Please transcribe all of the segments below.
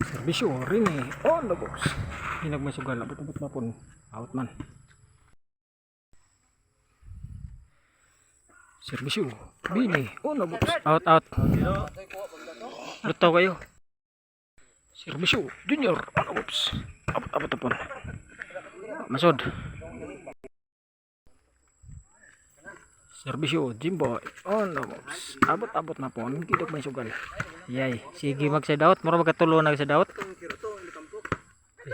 Serbisyo rini on the box. Hinag may sugal abot-abot na pon. Out man. Serbisyo bini on the box. Out. Luto kayo. Serbisyo junior on the box. Abot-abot na pon. Masod. Serbisyo Jimboy on the box. Abot-abot na pon. Hinag may sugal. Yay, sige mag-side out. Mura magkatulo na side out.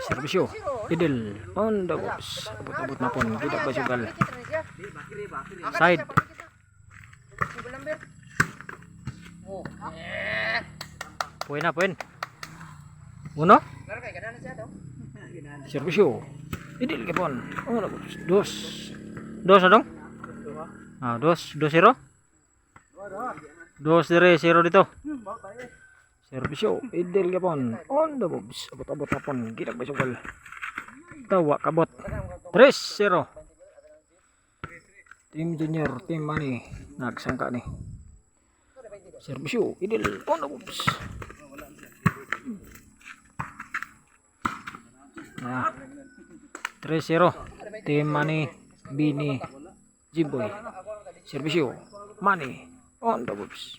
Serbisyo idil on the box. Abot-abot na pon. Hinag may sugal. Side. Puin. Uno. Serbisyo idil ke pon. On the box. Dos adong. Ah, 2-0. 2-0 dito. Serbisyo idil gapon on the box. Abot-abot na pon. Ginag may sugal. Tawa kabot. 3-0. Team Junior, Team Money nagsangka ni. Serbisyo idil on the box. Nah, 3-0. Team Money Bini Jimboy. Serbisyo Money on the box.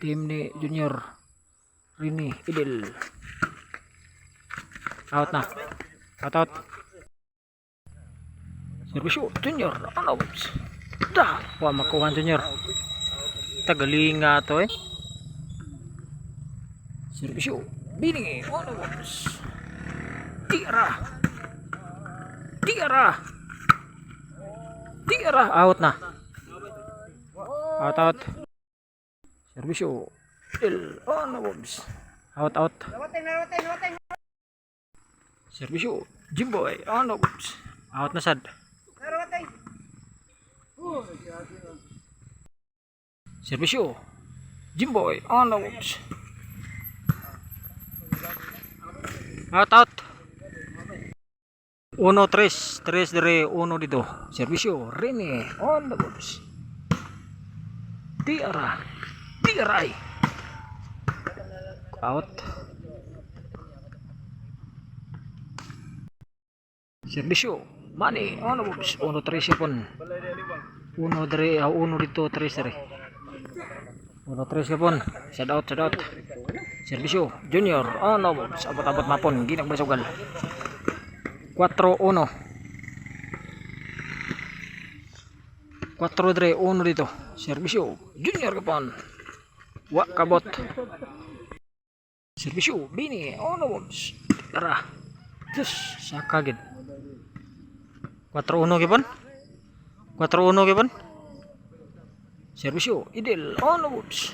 Tim ni Junior Rini idil. Out na. Out. Serbisyo Junior on the box. Dah, wah makuha Junior. Tagalinga to eh. Serbisyo Bini on the box. Tira out na. Out. Serbisyo il on the box. Out. Serbisyo Jimboy on the box. Out na sad. Serbisyo Jimboy on the box. Out. 1-3 dire 1 dito. Serbisyo Rini on the box. Tiray. Out. Serbisyo Money on the box. 1-3 siya pon. 1 dire 1 dito 3 dire. 1-3 siya pon. Shout out. Serbisyo Junior on the box. Abot-abot mapon. Ginag basugal. 4-1. 4 dire 1 dito. Serbisyo Junior kapon. Wa kabot. Serbisyo Bini on the box. Tara. Just sakagid. 4-1 kapon. 4-1 kapon. Serbisyo idil on the box.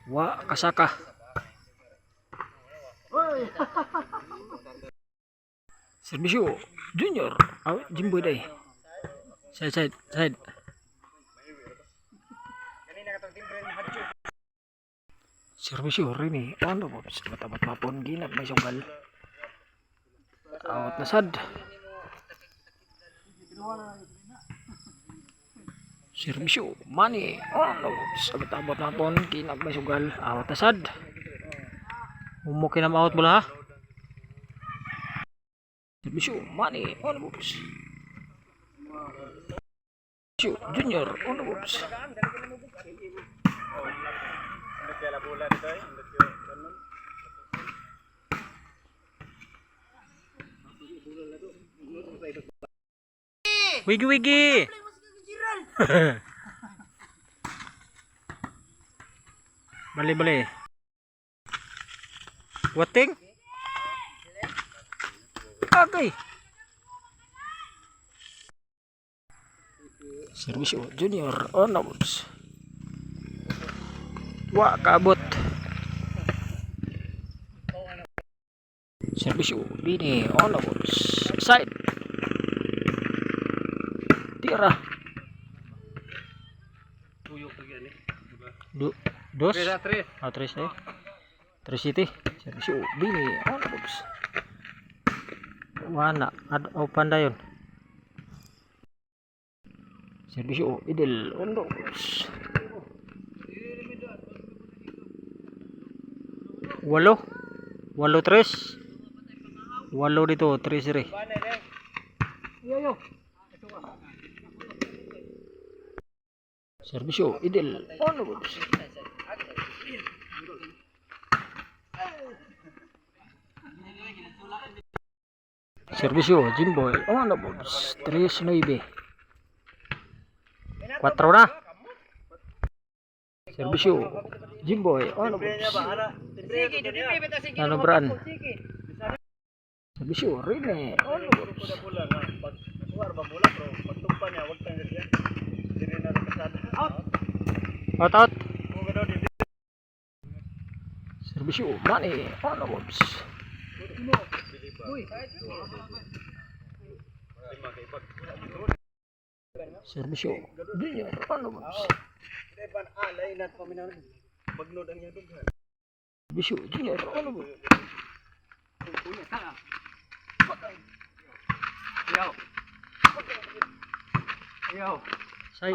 Wa kasaka. Serbisyo Junior Jimboy day. Side. Serbisyo Rini on the box. Abot-abot mapon. Ginag may sugal. Out na sad. Serbisyo Money on the box. Abot-abot mapon. Ginag may sugal. Out na sad. Umukin na ma-out mula ha. Serbisyo Money on the box. Serbisyo Junior on the box. Wigi. Bali. Wating. Okay. Serbisyo Junior on the box. Wa kabot. Serbisyo Bini on the box. Side. Tira. Dos. Tres eh. 3 City. Serbisyo Bini on the box. Wana ad open dayon. Serbisyo idil on the box. 8 dito 3-0. Serbisyo idil on the box. Serbisyo Jimboy on the box. 3-9. 4 na. Serbisyo Jimboy on the box. Ano brand? Serbisyo Rene on the box. Out. Serbisyo Mane on the box. Serbisyo Junior on the box. Serbisyo Junior on the box. Say.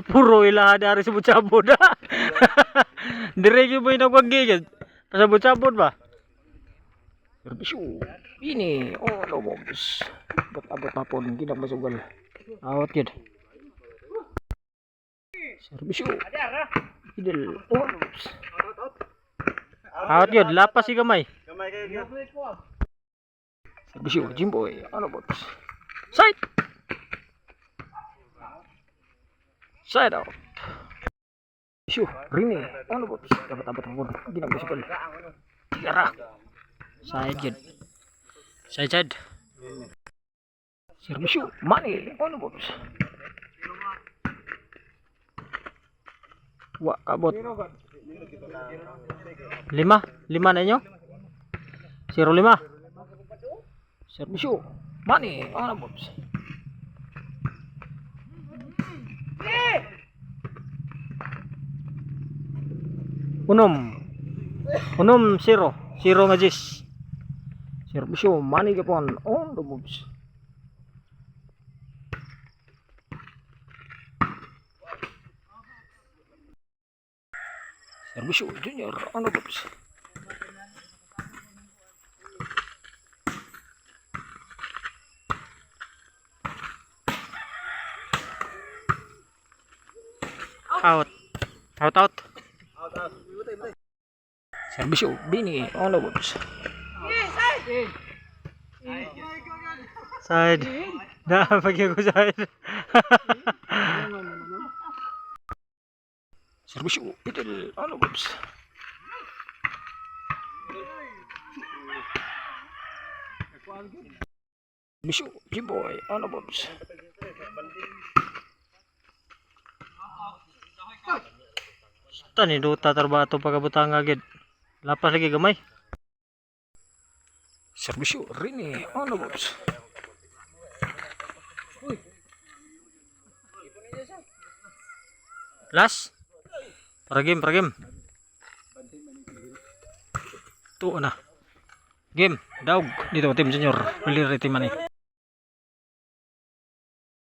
Puro ilaha dari sabot-sabot. Diregi mo inagwagigid. Pasabot-sabot ba? Serbisyo. Ini no box. Abot pa po hindi na masugal. Awat yun. Serbisyo. Idil on the box. Awat yun. Lapas si gamay. Serbisyo Jimboy on the box. Side. Side out. Serbisyo Rini on the box. Dapat mo hindi na masugal. Tira. Side. Serbisyo Mane on the box. Wa kabot. 5 na inyo? 0-5. Serbisyo Mane on the box. Unom 0 nga jis. Serbisyo Mane gapon on the box. Serbisyo Junior on the box. Out. Serbisyo Bini on the box. Side. Dah bagi aku side. Serbisyo idil on the box. Serbisyo Jimboy on the box. Tani duta terbato pagabutang agad. Lapas lagi gamay. Serbisyo Rini on the box. Last. Para game. Tuo na. Game, daog dito tim junior. Beli reti man